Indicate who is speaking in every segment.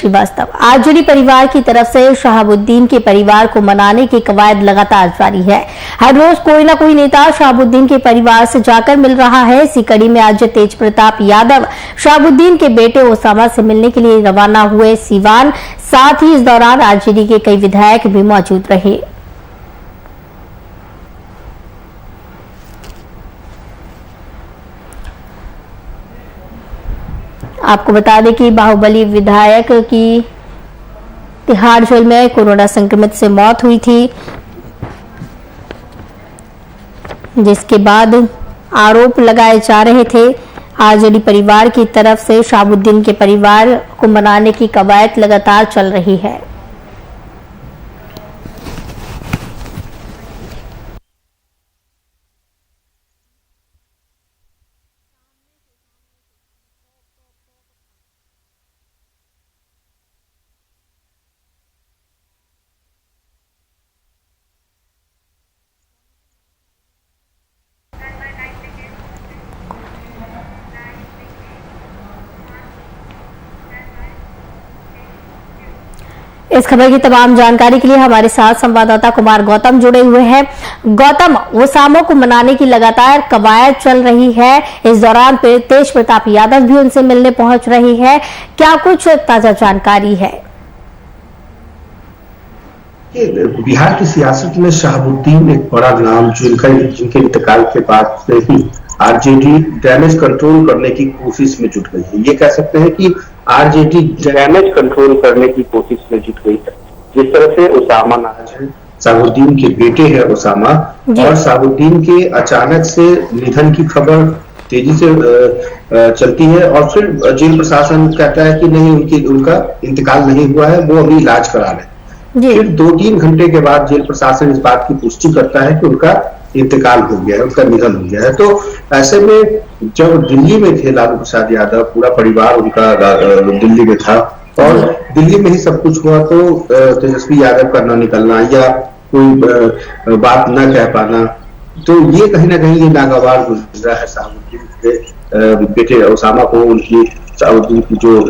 Speaker 1: Srivastava. RJD परिवार की तरफ से शहाबुद्दीन के परिवार को मनाने की कवायद लगातार जारी है। हर रोज कोई ना कोई नेता शहाबुद्दीन के परिवार से जाकर मिल रहा है। इसी कड़ी में आज तेज प्रताप यादव शहाबुद्दीन के बेटे ओसामा से मिलने के लिए रवाना हुए सीवान। साथ ही इस दौरान आरजेडी के कई विधायक भी मौजूद रहे। आपको बता दें कि बाहुबली विधायक की तिहाड़ जेल में कोरोना संक्रमित से मौत हुई थी, जिसके बाद आरोप लगाए जा रहे थे। आरजेडी परिवार की तरफ से शहाबुद्दीन के परिवार को मनाने की कवायद लगातार चल रही है। इस खबर की तमाम जानकारी के लिए हमारे साथ संवाददाता कुमार गौतम जुड़े हुए हैं। गौतम, ओसामा को मनाने की लगातार कवायद चल रही है। इस दौरान तेज प्रताप यादव भी उनसे मिलने पहुंच रही है। क्या कुछ ताजा जानकारी है?
Speaker 2: बिहार की सियासत में शहाबुद्दीन एक बड़ा नाम, जिनके इंतकाल के बाद से ही आरजेडी डैमेज कंट्रोल करने की कोशिश में जुट गई है। ये कह सकते हैं कि आरजेडी डैमेज कंट्रोल करने की कोशिश में जुट गई है। जिस तरह से ओसामा नाज है, शहाबुद्दीन के बेटे हैं ओसामा, और शहाबुद्दीन के अचानक से निधन की खबर तेजी से चलती है और फिर जेल प्रशासन कहता है कि नहीं, उनका इंतकाल नहीं हुआ है, वो अभी इलाज करा रहे हैं। फिर 2-3 घंटे के बाद जेल प्रशासन इस बात की पुष्टि करता है कि उनका इंतकाल हो गया है, उनका निधन हो गया है। तो ऐसे में जब दिल्ली में थे लालू प्रसाद यादव, पूरा परिवार उनका दिल्ली में था और दिल्ली में ही सब कुछ हुआ, तो तेजस्वी यादव का न निकलना या कोई बात न कह पाना, तो ये कहीं ना कहीं ये नागवार गुजरा है शहाबुद्दीन के बेटे ओसामा को। उनकी शहाबुद्दीन की जो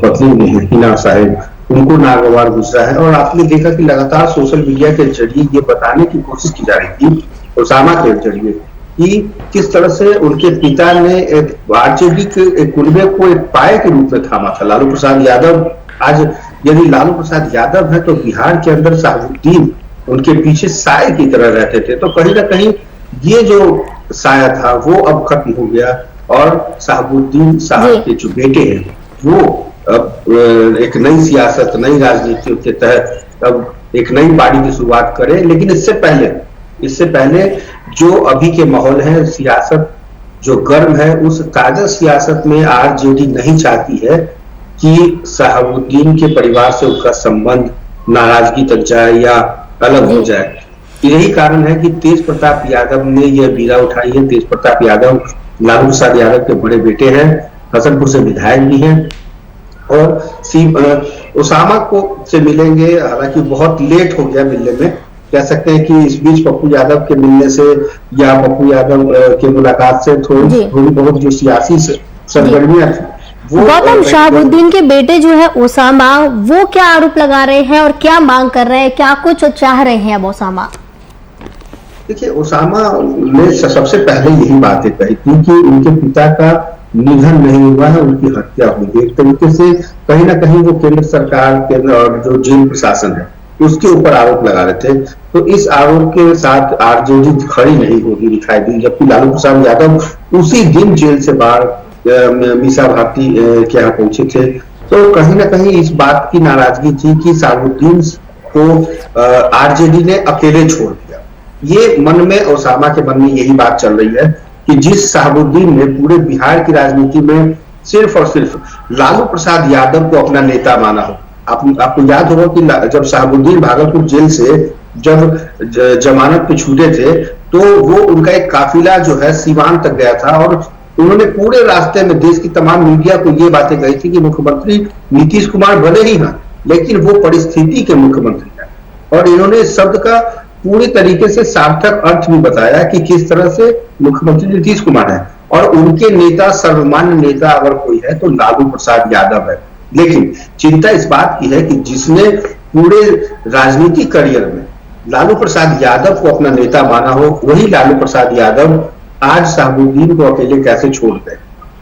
Speaker 2: पत्नी हिना साहिब, उनको नागवार गुजरा है। और आपने देखा कि लगातार सोशल मीडिया के जरिए ये बताने की कोशिश की जा रही थी ओसामा के जरिए कि किस तरह से उनके पिता ने आरजेडी के कुनबे को एक पाए के रूप में थामा था। लालू प्रसाद यादव, आज यदि लालू प्रसाद यादव है तो बिहार के अंदर शहाबुद्दीन उनके पीछे साए की तरह रहते थे। तो कहीं ना कहीं ये जो साया था वो अब खत्म हो गया और शहाबुद्दीन साहब के जो बेटे हैं वो अब एक नई सियासत, नई राजनीति के तहत अब एक नई पारी की शुरुआत करें। लेकिन इससे पहले जो अभी के माहौल है, सियासत जो गर्म है, उस ताजा सियासत में आरजेडी नहीं चाहती है कि शहाबुद्दीन के परिवार से उसका संबंध नाराजगी तक जाए या अलग हो जाए। यही कारण है कि तेज प्रताप यादव ने यह बीड़ा उठाई है। तेज प्रताप यादव लालू प्रसाद यादव के बड़े बेटे हैं, हसनपुर से विधायक भी हैं और ओसामा को से मिलेंगे। हालांकि बहुत लेट हो गया मिलने में, कह सकते हैं कि इस बीच पप्पू यादव के मिलने से या पप्पू यादव के मुलाकात से थोड़ी बहुत जो सियासी सरगर्मियां थी।
Speaker 1: गौतम, शहाबुद्दीन के बेटे जो है ओसामा, वो क्या आरोप लगा रहे हैं और क्या मांग कर रहे हैं, क्या कुछ चाह रहे हैं अब ओसामा?
Speaker 2: देखिए, ओसामा ने सबसे पहले यही बातें कही थी कि उनके पिता का निधन नहीं हुआ है, उनकी हत्या हुई है। एक तरीके से कहीं ना कहीं वो केंद्र सरकार और जो जेल प्रशासन है उसके ऊपर आरोप लगा रहे थे। तो इस आरोप के साथ आरजेडी खड़ी नहीं होगी दिखाई दी, जबकि लालू प्रसाद यादव उसी दिन जेल से बाहर मीसा भारती के यहाँ पहुंचे थे। तो कहीं ना कहीं इस बात की नाराजगी थी कि शहाबुद्दीन को आरजेडी ने अकेले छोड़ दिया। ये मन में, ओसामा के मन में यही बात चल रही है कि जिस शहाबुद्दीन ने पूरे बिहार की राजनीति में सिर्फ और सिर्फ लालू प्रसाद यादव को अपना नेता माना हो। आपको याद होगा कि जब शहाबुद्दीन भागलपुर जेल से जब जमानत पे छूटे थे तो वो उनका एक काफिला जो है सीवान तक गया था और उन्होंने पूरे रास्ते में देश की तमाम मीडिया को ये बातें कही थी कि मुख्यमंत्री नीतीश कुमार भले ही हैं, लेकिन वो परिस्थिति के मुख्यमंत्री हैं। और इन्होंने इस शब्द का पूरी तरीके से सार्थक अर्थ भी बताया कि किस तरह से मुख्यमंत्री नीतीश कुमार है और उनके नेता, सर्वमान्य नेता अगर कोई है तो लालू प्रसाद यादव है। लेकिन चिंता इस बात की है कि जिसने पूरे राजनीतिक करियर में लालू प्रसाद यादव को अपना नेता माना हो, वही लालू प्रसाद यादव आज शहाबुद्दीन को अकेले कैसे छोड़ गए।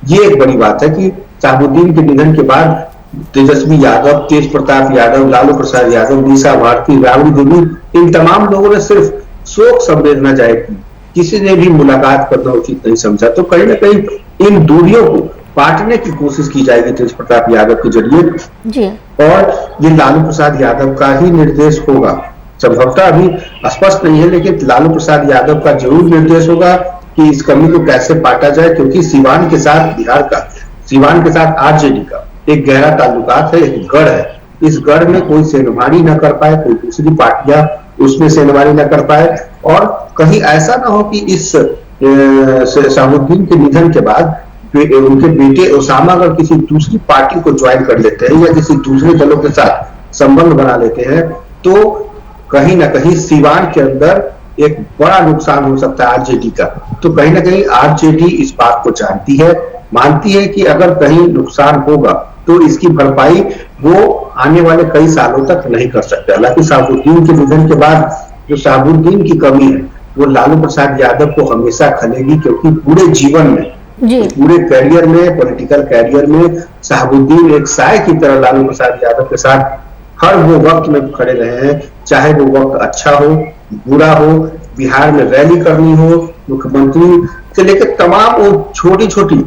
Speaker 2: ये एक बड़ी बात है कि शहाबुद्दीन के निधन के बाद तेजस्वी यादव, तेज प्रताप यादव, लालू प्रसाद यादव, मीसा भारती, राबड़ी देवी, इन तमाम लोगों ने सिर्फ शोक संवेदना जाहिर की, किसी ने भी मुलाकात करना उचित नहीं समझा। तो कहीं ना कहीं इन दूरियों को बांटने की कोशिश की जाएगी तेज प्रताप यादव के जरिए, और ये लालू प्रसाद यादव का ही निर्देश होगा। संभवतः अभी स्पष्ट नहीं है, लेकिन लालू प्रसाद यादव का जरूर निर्देश होगा कि इस कमी को कैसे बांटा जाए, क्योंकि सीवान के साथ बिहार का, सीवान के साथ आरजेडी का एक गहरा ताल्लुकात है, एक गढ़ है। इस गढ़ में कोई सेंधमारी न कर पाए, कोई दूसरी पार्टियां उसमें सेंधमारी न कर पाए, और कहीं ऐसा ना हो कि इस शहाबुद्दीन के निधन के बाद उनके बेटे ओसामा अगर किसी दूसरी पार्टी को ज्वाइन कर लेते हैं या किसी दूसरे दलों के साथ संबंध बना लेते हैं, तो कहीं ना कहीं सीवान के अंदर एक बड़ा नुकसान हो सकता है आरजेडी का। तो कहीं ना कहीं आरजेडी इस बात को जानती है, मानती है कि अगर कहीं नुकसान होगा तो इसकी भरपाई वो आने वाले कई सालों तक नहीं कर सकते। हालांकि शहाबुद्दीन के निधन के बाद जो शहाबुद्दीन की कमी है वो लालू प्रसाद यादव को हमेशा खलेगी, क्योंकि पूरे जीवन में, पूरे कैरियर में, पॉलिटिकल कैरियर में शहाबुद्दीन एक साय की तरह लालू प्रसाद यादव के साथ हर वो वक्त में खड़े रहे हैं, चाहे वो वक्त अच्छा हो, बुरा हो, बिहार में रैली करनी हो, मुख्यमंत्री से लेकर तमाम वो छोटी छोटी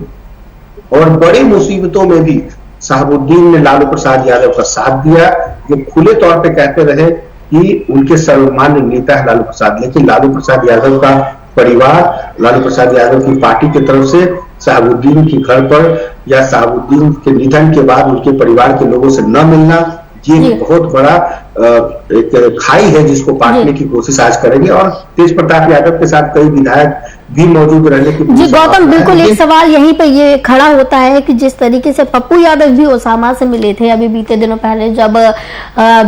Speaker 2: और बड़ी मुसीबतों में भी शहाबुद्दीन ने लालू प्रसाद यादव का साथ दिया। वो खुले तौर पे कहते रहे कि उनके सर्वमान्य नेता है लालू प्रसाद, लेकिन लालू प्रसाद यादव का परिवार, लालू प्रसाद यादव की पार्टी की तरफ से शहाबुद्दीन के घर पर या शहाबुद्दीन के निधन के बाद उनके परिवार के लोगों से न मिलना, ये बहुत बड़ा एक खाई है जिसको पाटने की कोशिश आज करेंगे। और तेज प्रताप यादव के साथ कई विधायक भी मौजूद रहने की
Speaker 1: जी गौतम, बिल्कुल एक सवाल यहीं पे ये खड़ा होता है कि जिस तरीके से पप्पू यादव भी ओसामा से मिले थे, अभी बीते दिनों पहले जब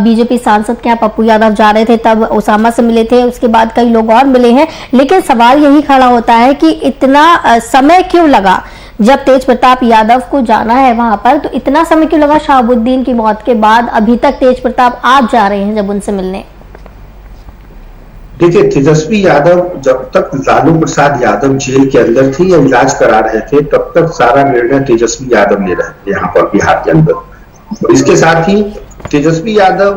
Speaker 1: बीजेपी सांसद के यहाँ पप्पू यादव जा रहे थे तब ओसामा से मिले थे, उसके बाद कई लोग और मिले हैं, लेकिन सवाल यही खड़ा होता है कि इतना समय क्यों लगा जब तेज प्रताप यादव को जाना है वहां पर, तो इतना समय क्यों लगा शहाबुद्दीन की मौत के बाद अभी तक तेज प्रताप आज जा रहे हैं जब उनसे मिलने?
Speaker 2: देखिए, तेजस्वी यादव जब तक लालू प्रसाद यादव जेल के अंदर थे या इलाज करा रहे थे, तब तक सारा निर्णय तेजस्वी यादव ले रहे थे यहाँ पर बिहार के अंदर। इसके साथ ही तेजस्वी यादव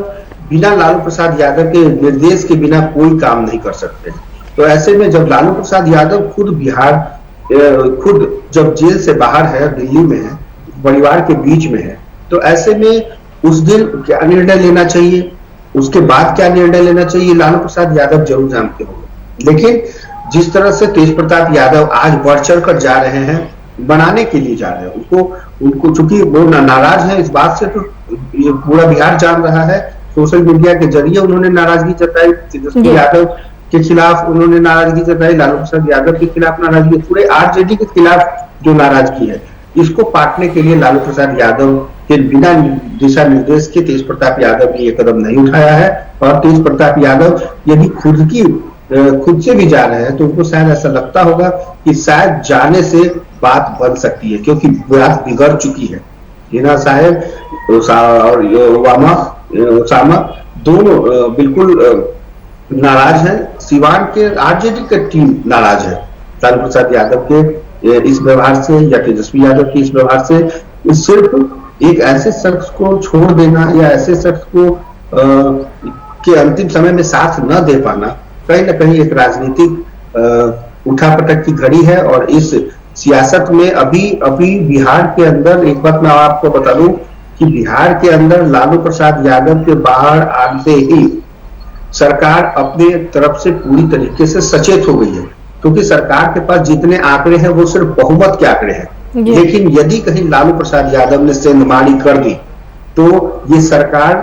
Speaker 2: बिना लालू प्रसाद यादव के निर्देश के बिना कोई काम नहीं कर सकते। तो ऐसे में जब लालू प्रसाद यादव खुद जब जेल से बाहर है, दिल्ली में है, परिवार के बीच में है, तो ऐसे में उस दिन क्या निर्णय लेना चाहिए, उसके बाद क्या निर्णय लेना चाहिए, लालू प्रसाद यादव जरूर जानते होंगे। लेकिन जिस तरह से तेज प्रताप यादव आज बढ़ चढ़ कर जा रहे हैं, बनाने के लिए जा रहे हैं, उनको चूंकि वो नाराज है इस बात से, तो ये पूरा बिहार जान रहा है, सोशल मीडिया के जरिए उन्होंने नाराजगी जताई, तेजस्वी यादव के खिलाफ उन्होंने नाराजगी जताई, लालू प्रसाद यादव के खिलाफ नाराजगी, पूरे आरजेडी के खिलाफ जो नाराजगी है, इसको पाटने के लिए लालू प्रसाद यादव के बिना दिशा निर्देश के तेज प्रताप यादव ने ये कदम नहीं उठाया है। और तेज प्रताप यादव यदि खुद से भी जा रहे हैं तो उनको शायद ऐसा लगता होगा कि शायद जाने से बात बन सकती है, क्योंकि बात बिगड़ चुकी है। हिना साहब और ओसामा दोनों बिल्कुल नाराज है, सीवान के आरजेडी का टीम नाराज है लालू प्रसाद यादव के इस व्यवहार से या तेजस्वी यादव के इस व्यवहार से। सिर्फ एक ऐसे शख्स को छोड़ देना या ऐसे शख्स को के अंतिम समय में साथ न दे पाना कहीं ना कहीं एक राजनीतिक उठापटक की घड़ी है। और इस सियासत में अभी बिहार के अंदर एक बात मैं आपको बता दूं कि बिहार के अंदर लालू प्रसाद यादव के बाहर आते ही सरकार अपने तरफ से पूरी तरीके से सचेत हो गई है, क्योंकि सरकार के पास जितने आंकड़े हैं वो सिर्फ बहुमत के आंकड़े हैं। लेकिन यदि कहीं लालू प्रसाद यादव ने सेंधमारी कर दी तो ये सरकार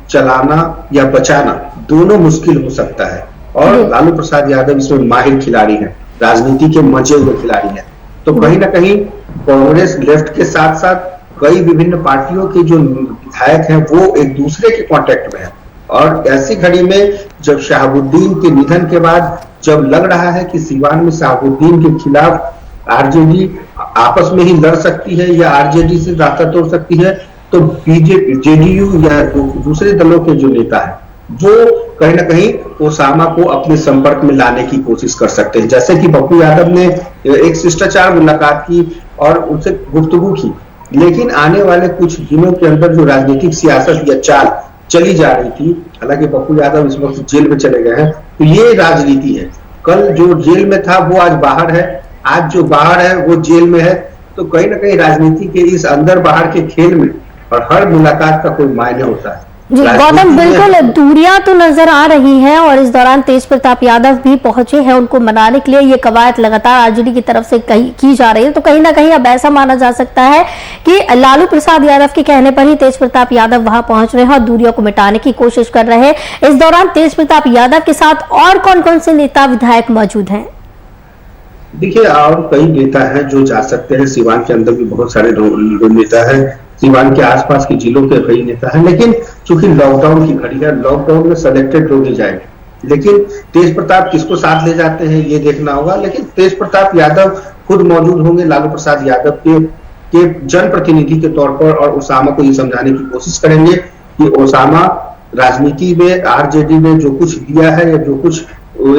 Speaker 2: चलाना या बचाना दोनों मुश्किल हो सकता है। और लालू प्रसाद यादव इसमें माहिर खिलाड़ी हैं, राजनीति के मजे हुए खिलाड़ी हैं। तो कहीं ना कहीं कांग्रेस लेफ्ट के साथ साथ कई विभिन्न पार्टियों के जो विधायक हैं वो एक दूसरे के कांटेक्ट में है। और ऐसी घड़ी में जब शहाबुद्दीन के निधन के बाद जब लग रहा है कि सीवान में शहाबुद्दीन के खिलाफ आरजेडी आपस में ही लड़ सकती है या आरजेडी से रास्ता तोड़ सकती है, तो बीजेपी, जेडीयू या दूसरे दलों के जो नेता है वो कहीं ना कहीं ओसामा को अपने संपर्क में लाने की कोशिश कर सकते हैं। जैसे कि पप्पू यादव ने एक शिष्टाचार मुलाकात की और उनसे गुफ्तगू की, लेकिन आने वाले कुछ दिनों के अंदर जो राजनीतिक सियासत या चाल चली जा रही थी, हालांकि पप्पू यादव इस वक्त जेल में चले गए हैं, तो ये राजनीति है। कल जो जेल में था वो आज बाहर है, आज जो बाहर है वो जेल में है। तो कहीं ना कहीं राजनीति के इस अंदर बाहर के खेल में और हर मुलाकात का कोई मायने होता है।
Speaker 1: जी गौतम, बिल्कुल दूरियां तो नजर आ रही हैं और इस दौरान तेज प्रताप यादव भी पहुंचे हैं उनको मनाने के लिए। ये कवायद लगातार आरजेडी की तरफ से की जा रही है, तो कहीं ना कहीं अब ऐसा माना जा सकता है कि लालू प्रसाद यादव के कहने पर ही तेज प्रताप यादव वहां पहुंच रहे हैं और दूरियों को मिटाने की कोशिश कर रहे हैं। इस दौरान तेज प्रताप यादव के साथ और कौन कौन से नेता विधायक मौजूद हैं?
Speaker 2: देखिए, और कई नेता हैं जो जा सकते हैं। सीवान के अंदर भी बहुत सारे नेता हैं, सीवान के आसपास के जिलों के कई नेता हैं, लेकिन चूंकि लॉकडाउन की घड़ी है, लॉकडाउन में सेलेक्टेड लोग ही जाएंगे। लेकिन तेज प्रताप किसको साथ ले जाते हैं ये देखना होगा। लेकिन तेज प्रताप यादव खुद मौजूद होंगे लालू प्रसाद यादव के जनप्रतिनिधि के तौर पर, और ओसामा को ये समझाने की कोशिश करेंगे कि ओसामा राजनीति में आरजेडी ने जो कुछ दिया है या जो कुछ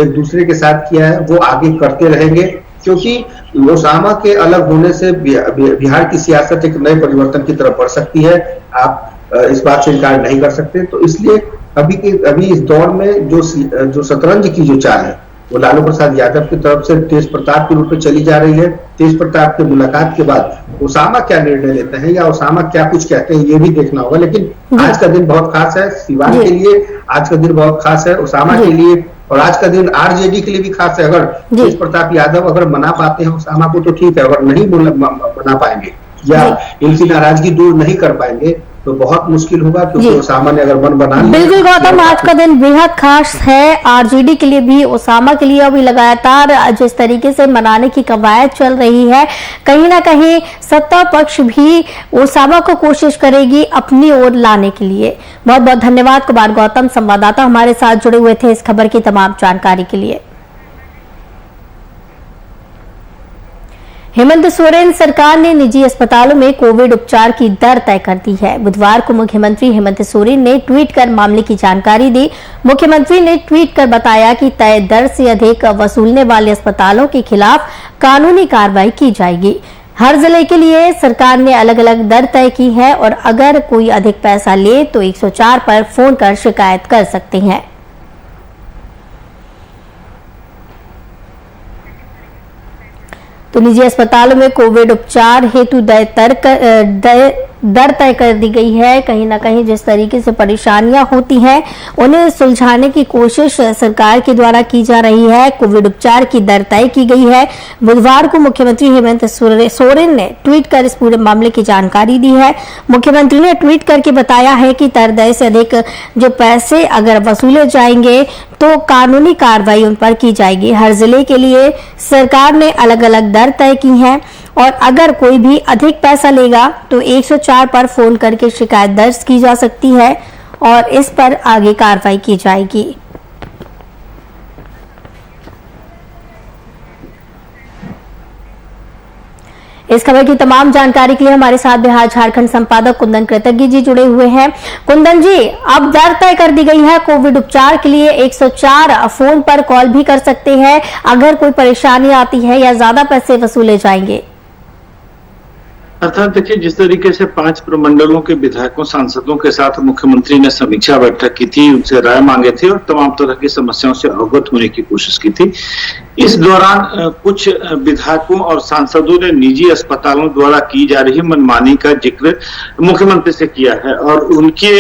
Speaker 2: एक दूसरे के साथ किया है वो आगे करते रहेंगे, क्योंकि ओसामा के अलग होने से बिहार की सियासत एक नए परिवर्तन की तरफ बढ़ सकती है। आप इस बात से इनकार नहीं कर सकते। तो इसलिए अभी इस दौर में जो शतरंज की जो चाल है वो लालू प्रसाद यादव की तरफ से तेज प्रताप के रूप में चली जा रही है। तेज प्रताप की मुलाकात के बाद ओसामा क्या निर्णय लेते हैं या ओसामा क्या कुछ कहते हैं ये भी देखना होगा। लेकिन आज का दिन बहुत खास है सीवान के लिए, आज का दिन बहुत खास है ओसामा के लिए, और आज का दिन आरजेडी के लिए भी खास है। अगर तेज प्रताप यादव अगर मना पाते हैं ओसामा को तो ठीक है, अगर नहीं मना पाएंगे या इनकी नाराजगी दूर नहीं कर पाएंगे तो बहुत मुश्किल होगा, क्योंकि ओसामा ने अगर मन बना लिया।
Speaker 1: बिल्कुल गौतम, आज का दिन बेहद खास है आरजेडी के लिए भी, ओसामा के लिए। अभी लगातार जिस तरीके से मनाने की कवायद चल रही है, कहीं ना कहीं सत्ता पक्ष भी ओसामा को कोशिश करेगी अपनी ओर लाने के लिए। बहुत बहुत धन्यवाद कुमार गौतम, संवाददाता हमारे साथ जुड़े हुए थे इस खबर की तमाम जानकारी के लिए। हेमंत सोरेन सरकार ने निजी अस्पतालों में कोविड उपचार की दर तय कर दी है। बुधवार को मुख्यमंत्री हेमंत सोरेन ने ट्वीट कर मामले की जानकारी दी। मुख्यमंत्री ने ट्वीट कर बताया कि तय दर से अधिक वसूलने वाले अस्पतालों के खिलाफ कानूनी कार्रवाई की जाएगी। हर जिले के लिए सरकार ने अलग अलग दर तय की है और अगर कोई अधिक पैसा ले तो 104 पर फोन कर शिकायत कर सकते हैं। तो निजी अस्पतालों में कोविड उपचार हेतु दर तय कर दी गई है। कहीं ना कहीं जिस तरीके से परेशानियां होती हैं उन्हें सुलझाने की कोशिश सरकार के द्वारा की जा रही है। कोविड उपचार की दर तय की गई है। बुधवार को मुख्यमंत्री हेमंत सोरेन ने ट्वीट कर इस पूरे मामले की जानकारी दी है। मुख्यमंत्री ने ट्वीट करके बताया है कि तय दर से अधिक जो पैसे अगर वसूले जाएंगे तो कानूनी कार्रवाई उन पर की जाएगी। हर जिले के लिए सरकार ने अलग अलग दर तय की है और अगर कोई भी अधिक पैसा लेगा तो 104 पर फोन करके शिकायत दर्ज की जा सकती है और इस पर आगे कार्रवाई की जाएगी। इस खबर की तमाम जानकारी के लिए हमारे साथ बिहार झारखंड संपादक कुंदन कृतज्ञ जी जुड़े हुए हैं। कुंदन जी, अब दर तय कर दी गई है कोविड उपचार के लिए 104 फोन पर कॉल भी कर सकते हैं अगर कोई परेशानी आती है या ज्यादा पैसे वसूले जाएंगे।
Speaker 3: अर्थात देखिए, जिस तरीके से 5 प्रमंडलों के विधायकों सांसदों के साथ मुख्यमंत्री ने समीक्षा बैठक की थी, उनसे राय मांगे थे और तमाम तरह की समस्याओं से अवगत होने की कोशिश की थी। इस दौरान कुछ विधायकों और सांसदों ने निजी अस्पतालों द्वारा की जा रही मनमानी का जिक्र मुख्यमंत्री से किया है और उनके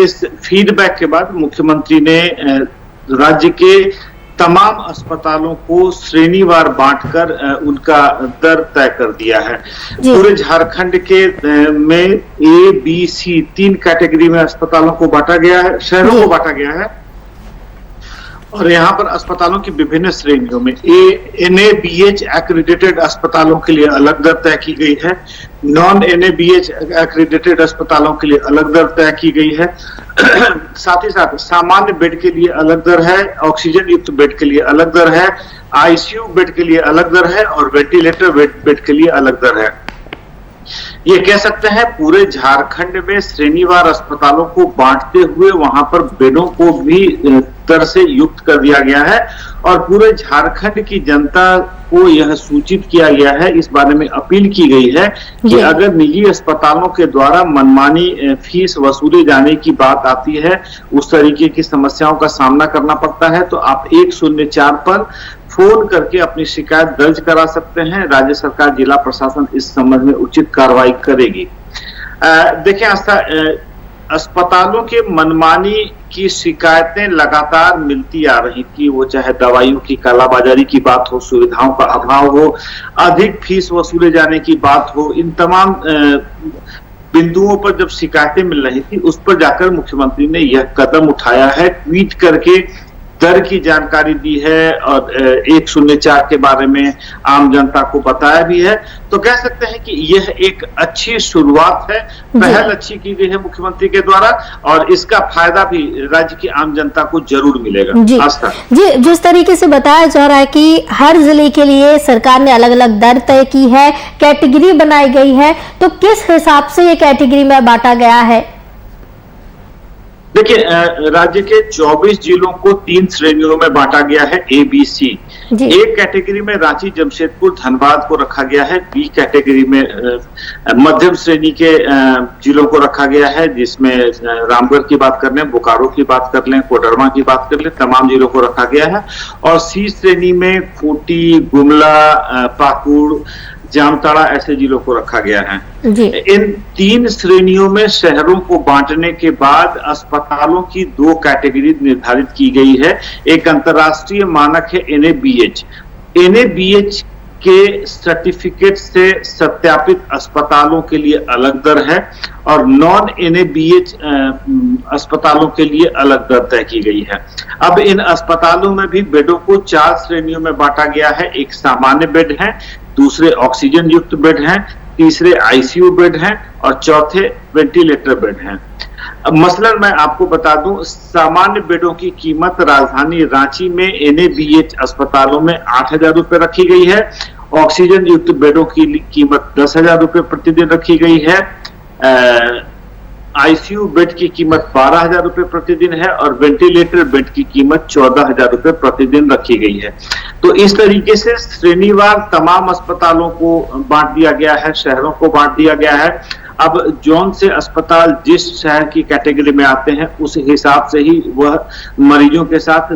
Speaker 3: इस फीडबैक के बाद मुख्यमंत्री ने राज्य के तमाम अस्पतालों को श्रेणीवार बांटकर उनका दर तय कर दिया है। पूरे झारखंड के में A, B, C 3 कैटेगरी में अस्पतालों को बांटा गया है, शहरों को बांटा गया है और यहाँ पर अस्पतालों की विभिन्न श्रेणियों में NABH एक्रेडिटेड अस्पतालों के लिए अलग दर तय की गई है, नॉन NABH एक्रेडिटेड अस्पतालों के लिए अलग दर तय की गई है। साथ ही साथ सामान्य बेड के लिए अलग दर है, ऑक्सीजन युक्त बेड के लिए अलग दर है, ICU बेड के लिए अलग दर है और वेंटिलेटर बेड के लिए अलग दर है। ये कह सकते हैं पूरे झारखंड में श्रेणीवार अस्पतालों को बांटते हुए वहां पर बेडों को भी तरह से युक्त कर दिया गया है और पूरे झारखंड की जनता को यह सूचित किया गया है, इस बारे में अपील की गई है कि अगर निजी अस्पतालों के द्वारा मनमानी फीस वसूले जाने की बात आती है, उस तरीके की समस्याओं का सामना करना पड़ता है, तो आप 104 पर फोन करके अपनी शिकायत दर्ज करा सकते हैं। राज्य सरकार, जिला प्रशासन इस संबंध में उचित कार्रवाई करेगी। देखिए आस्था, अस्पतालों के मनमानी की शिकायतें लगातार मिलती आ रही थी, वो चाहे दवाइयों की कालाबाजारी की बात हो, सुविधाओं का अभाव हो, अधिक फीस वसूले जाने की बात हो, इन तमाम बिंदुओं पर जब शिकायतें मिल रही थी, उस पर जाकर मुख्यमंत्री ने यह कदम उठाया है, ट्वीट करके दर की जानकारी दी है और 104 के बारे में आम जनता को बताया भी है। तो कह सकते हैं कि यह एक अच्छी शुरुआत है, पहल अच्छी की गई है मुख्यमंत्री के द्वारा और इसका फायदा भी राज्य की आम जनता को जरूर मिलेगा।
Speaker 1: जी, जिस तरीके से बताया जा रहा है कि हर जिले के लिए सरकार ने अलग अलग दर तय की है, कैटेगरी बनाई गई है, तो किस हिसाब से ये कैटेगरी में बांटा गया है?
Speaker 3: देखिए, राज्य के 24 जिलों को 3 श्रेणियों में बांटा गया है, ABC। ए कैटेगरी में रांची, जमशेदपुर, धनबाद को रखा गया है। बी कैटेगरी में मध्यम श्रेणी के जिलों को रखा गया है, जिसमें रामगढ़ की बात कर लें, बोकारो की बात कर लें, कोडरमा की बात कर लें, तमाम जिलों को रखा गया है। और सी श्रेणी में खूंटी, गुमला, पाकुड़, जामताड़ा ऐसे जिलों को रखा गया है। इन 3 श्रेणियों में शहरों को बांटने के बाद अस्पतालों की 2 कैटेगरी निर्धारित की गई है। एक अंतर्राष्ट्रीय मानक है NABH। NABH के सर्टिफिकेट से सत्यापित अस्पतालों के लिए अलग दर है और नॉन NABH अस्पतालों के लिए अलग दर तय की गई है। अब इन अस्पतालों में भी बेडों को 4 श्रेणियों में बांटा गया है। एक सामान्य बेड है, दूसरे ऑक्सीजन युक्त बेड हैं, तीसरे ICU बेड हैं और चौथे वेंटिलेटर बेड हैं। मसलन मैं आपको बता दूं, सामान्य बेडों की कीमत राजधानी रांची में NABH अस्पतालों में 8,000 रुपए रखी गई है। ऑक्सीजन युक्त बेडों की कीमत 10,000 रुपए प्रतिदिन रखी गई है। ICU बेड की कीमत 12,000 रुपए प्रतिदिन है और वेंटिलेटर बेड की कीमत 14,000 रुपए प्रतिदिन रखी गई है। तो इस तरीके से श्रेणीवार तमाम अस्पतालों को बांट दिया गया है, शहरों को बांट दिया गया है। अब जौन से अस्पताल जिस शहर की कैटेगरी में आते हैं, उस हिसाब से ही वह मरीजों के साथ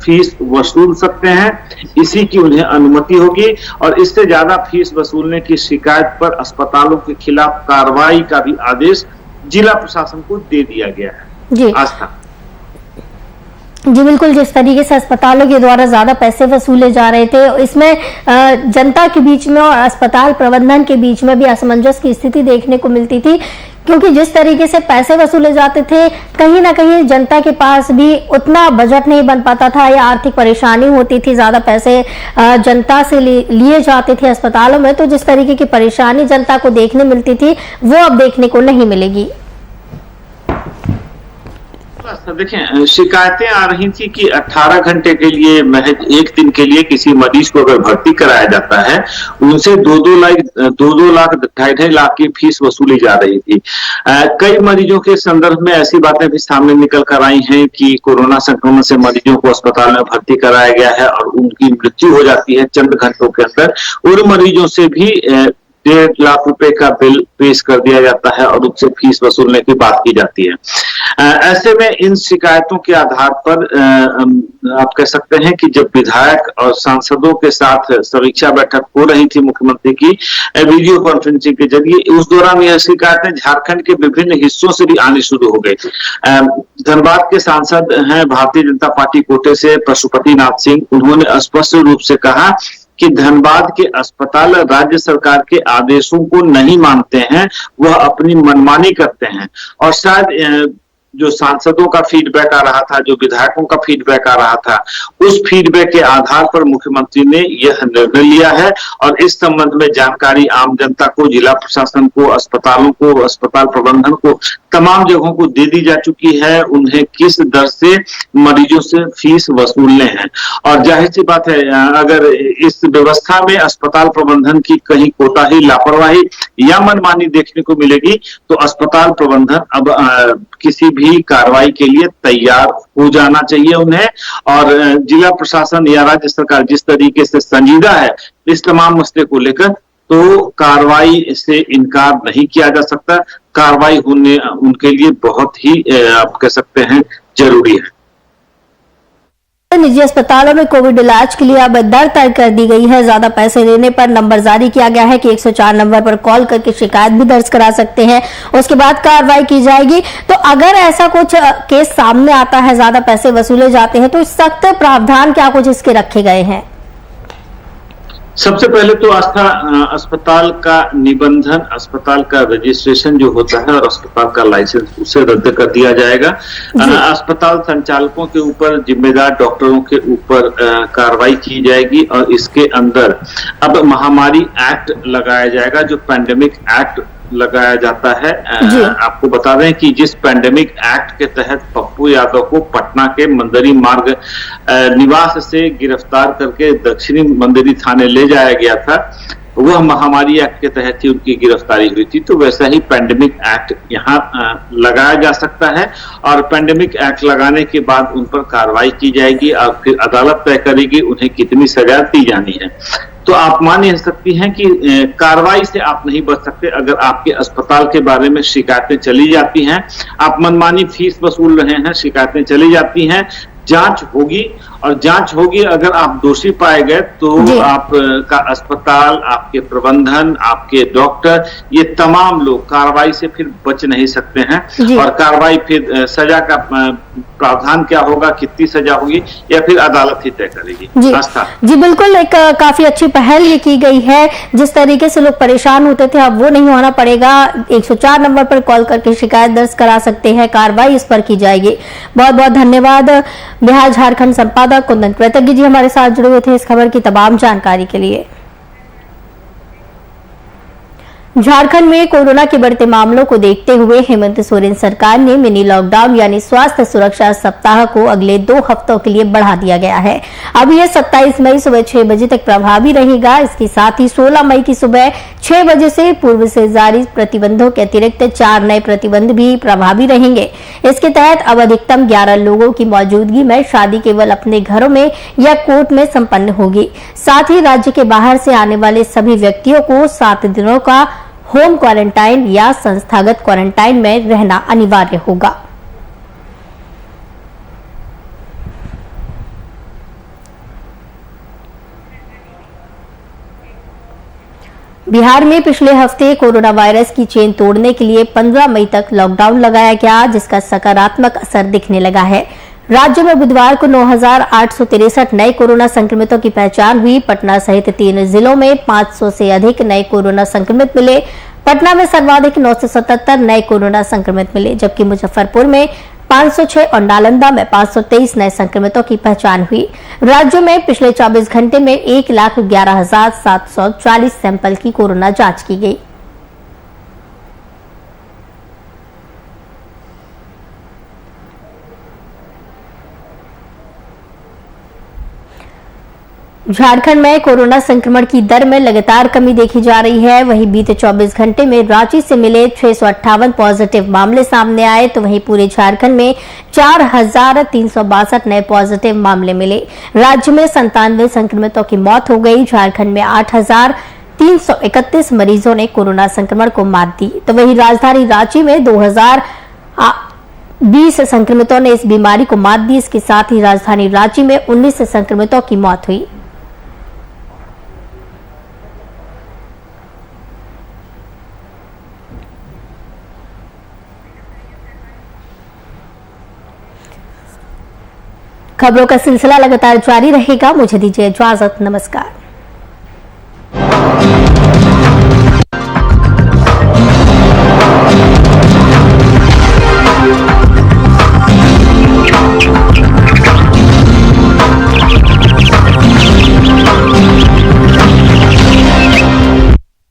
Speaker 3: फीस वसूल सकते हैं, इसी की उन्हें अनुमति होगी और इससे ज्यादा फीस वसूलने की शिकायत पर अस्पतालों के खिलाफ कार्रवाई का भी आदेश जिला प्रशासन को दे दिया गया है।
Speaker 1: जी
Speaker 3: आस्था,
Speaker 1: जी बिल्कुल, जिस तरीके से अस्पतालों के द्वारा ज्यादा पैसे वसूले जा रहे थे, इसमें जनता के बीच में और अस्पताल प्रबंधन के बीच में भी असमंजस की स्थिति देखने को मिलती थी, क्योंकि जिस तरीके से पैसे वसूले जाते थे, कहीं ना कहीं जनता के पास भी उतना बजट नहीं बन पाता था या आर्थिक परेशानी होती थी, ज्यादा पैसे जनता से लिए जाते थे अस्पतालों में। तो जिस तरीके की परेशानी जनता को देखने मिलती थी, वो अब देखने को नहीं मिलेगी।
Speaker 3: देखें, शिकायतें आ रही थी कि 18 घंटे के लिए, महज एक दिन के लिए किसी मरीज को अगर भर्ती कराया जाता है, उनसे 2-2 लाख 2.5 लाख की फीस वसूली जा रही थी। कई मरीजों के संदर्भ में ऐसी बातें भी सामने निकल कर आई हैं कि कोरोना संक्रमण से मरीजों को अस्पताल में भर्ती कराया गया है और उनकी मृत्यु हो जाती है चंद घंटों के अंदर। उन मरीजों से भी 1.5 लाख रुपए का बिल पेश कर दिया जाता है और उनसे फीस वसूलने की बात की जाती है। ऐसे में इन शिकायतों के आधार पर आप कह सकते हैं कि जब विधायक और सांसदों के साथ समीक्षा बैठक हो रही थी मुख्यमंत्री की वीडियो कॉन्फ्रेंसिंग के जरिए, उस दौरान यह शिकायतें झारखंड के विभिन्न हिस्सों से भी आनी शुरू हो गई। धनबाद के सांसद हैं भारतीय जनता पार्टी कोटे से पशुपति नाथ सिंह, उन्होंने स्पष्ट रूप से कहा कि धनबाद के अस्पताल राज्य सरकार के आदेशों को नहीं मानते हैं, वह अपनी मनमानी करते हैं और शायद जो सांसदों का फीडबैक आ रहा था, जो विधायकों का फीडबैक आ रहा था, उस फीडबैक के आधार पर मुख्यमंत्री ने यह निर्णय लिया है और इस संबंध में जानकारी आम जनता को, जिला प्रशासन को, अस्पतालों को, अस्पताल प्रबंधन को, तमाम जगहों को दे दी जा चुकी है उन्हें किस दर से मरीजों से फीस वसूलने हैं। और जाहिर सी बात है, अगर इस व्यवस्था में अस्पताल प्रबंधन की कहीं कोताही, लापरवाही या मनमानी देखने को मिलेगी तो अस्पताल प्रबंधन अब किसी भी कार्रवाई के लिए तैयार हो जाना चाहिए उन्हें। और जिला प्रशासन या राज्य सरकार जिस तरीके से संजीदा है इस तमाम मसले को लेकर, तो कार्रवाई से इनकार नहीं किया जा सकता। कार्रवाई होने उनके लिए बहुत ही आप कह सकते हैं जरूरी है।
Speaker 1: निजी अस्पतालों में कोविड इलाज के लिए अब दर तय कर दी गई है। ज्यादा पैसे लेने पर नंबर जारी किया गया है कि 104 नंबर पर कॉल करके शिकायत भी दर्ज करा सकते हैं, उसके बाद कार्रवाई की जाएगी। तो अगर ऐसा कुछ केस सामने आता है, ज्यादा पैसे वसूले जाते हैं, तो सख्त प्रावधान क्या कुछ इसके रखे गए हैं?
Speaker 3: सबसे पहले तो अस्पताल का निबंधन, अस्पताल का रजिस्ट्रेशन जो होता है और अस्पताल का लाइसेंस, उसे रद्द कर दिया जाएगा। अस्पताल संचालकों के ऊपर, जिम्मेदार डॉक्टरों के ऊपर कार्रवाई की जाएगी और इसके अंदर अब महामारी एक्ट लगाया जाएगा, जो पैंडेमिक एक्ट लगाया जाता है। आपको बता दें कि जिस पैंडेमिक एक्ट के तहत पप्पू यादव को पटना के मंदिरी मार्ग निवास से गिरफ्तार करके दक्षिणी मंदिरी थाने ले जाया गया था, वह महामारी एक्ट के तहत ही उनकी गिरफ्तारी हुई थी। तो वैसा ही पैंडेमिक एक्ट यहाँ लगाया जा सकता है और पैंडेमिक एक्ट लगाने के बाद उन पर कार्रवाई की जाएगी और फिर अदालत तय करेगी उन्हें कितनी सजा दी जानी है। तो आप मान नहीं सकती हैं कि कार्रवाई से आप नहीं बच सकते। अगर आपके अस्पताल के बारे में शिकायतें चली जाती हैं, आप मनमानी फीस वसूल रहे हैं, शिकायतें चली जाती हैं, जांच होगी और जांच होगी, अगर आप दोषी पाए गए तो आपका अस्पताल, आपके प्रबंधन, आपके डॉक्टर, ये तमाम लोग कार्रवाई से फिर बच नहीं सकते हैं। और कार्रवाई फिर सजा का प्रावधान क्या होगा, कितनी सजा होगी, या फिर अदालत ही तय करेगी।
Speaker 1: जी बिल्कुल, एक काफी अच्छी पहल ये की गई है। जिस तरीके से लोग परेशान होते थे अब वो नहीं होना पड़ेगा। 104 नंबर पर कॉल करके शिकायत दर्ज करा सकते हैं, कार्रवाई इस पर की जाएगी। बहुत बहुत धन्यवाद बिहार झारखंड संपादक कुंदन कृतज्ञ जी हमारे साथ जुड़े हुए थे इस खबर की तमाम जानकारी के लिए। झारखंड में कोरोना के बढ़ते मामलों को देखते हुए हेमंत सोरेन सरकार ने मिनी लॉकडाउन यानी स्वास्थ्य सुरक्षा सप्ताह को अगले 2 हफ्तों के लिए बढ़ा दिया गया है। अब यह 27 मई सुबह 6 बजे तक प्रभावी रहेगा। इसके साथ ही 16 मई की सुबह 6 बजे से पूर्व से जारी प्रतिबंधों के अतिरिक्त 4 नए प्रतिबंध भी प्रभावी रहेंगे। इसके तहत अब अधिकतम 11 लोगों की मौजूदगी में शादी केवल अपने घरों में या कोर्ट में संपन्न होगी। साथ ही राज्य के बाहर से आने वाले सभी व्यक्तियों को 7 दिनों का होम क्वारंटाइन या संस्थागत क्वारंटाइन में रहना अनिवार्य होगा। बिहार में पिछले हफ्ते कोरोना वायरस की चेन तोड़ने के लिए 15 मई तक लॉकडाउन लगाया गया, जिसका सकारात्मक असर दिखने लगा है। राज्य में बुधवार को 9,863 नए कोरोना संक्रमितों की पहचान हुई। पटना सहित 3 जिलों में 500 से अधिक नए कोरोना संक्रमित मिले। पटना में सर्वाधिक 977 नए कोरोना संक्रमित मिले, जबकि मुजफ्फरपुर में 506 और नालंदा में 523 नए संक्रमितों की पहचान हुई। राज्य में पिछले 24 घंटे में 1,11,740 सैंपल की कोरोना जांच की गई। झारखंड में कोरोना संक्रमण की दर में लगातार कमी देखी जा रही है। वहीं बीते 24 घंटे में रांची से मिले 658 पॉजिटिव मामले सामने आए, तो वहीं पूरे झारखंड में 4,362 नए पॉजिटिव मामले मिले। राज्य में 97 संक्रमितों की मौत हो गई। झारखंड में 8,331 मरीजों ने कोरोना संक्रमण को मात दी, तो वहीं राजधानी रांची में 2020 संक्रमितों ने इस बीमारी को मात दी। इसके साथ ही राजधानी रांची में 19 संक्रमितों की मौत हुई। खबरों का सिलसिला लगातार जारी रहेगा। मुझे दीजिए इजाजत, नमस्कार।